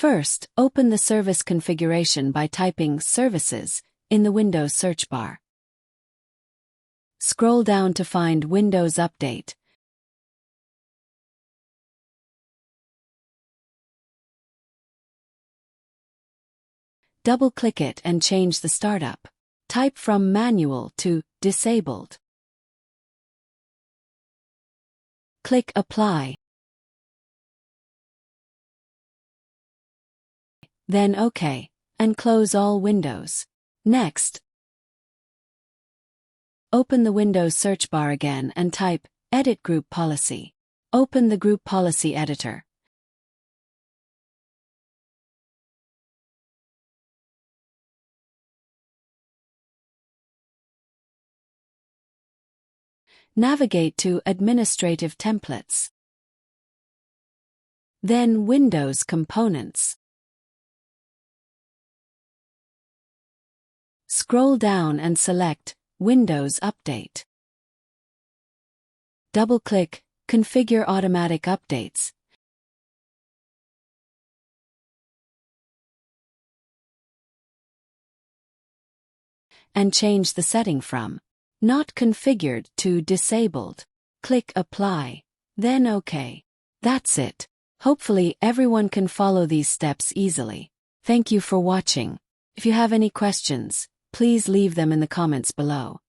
First, open the service configuration by typing Services in the Windows search bar. Scroll down to find Windows Update. Double-click it and change the startup. Type from Manual to Disabled. Click Apply. Then OK, and close all windows. Next, open the Windows search bar again and type Edit Group Policy. Open the Group Policy Editor. Navigate to Administrative Templates. Then Windows Components. Scroll down and select Windows Update. Double-click Configure Automatic Updates. And change the setting from Not Configured to Disabled. Click Apply, then OK. That's it. Hopefully everyone can follow these steps easily. Thank you for watching. If you have any questions, please leave them in the comments below.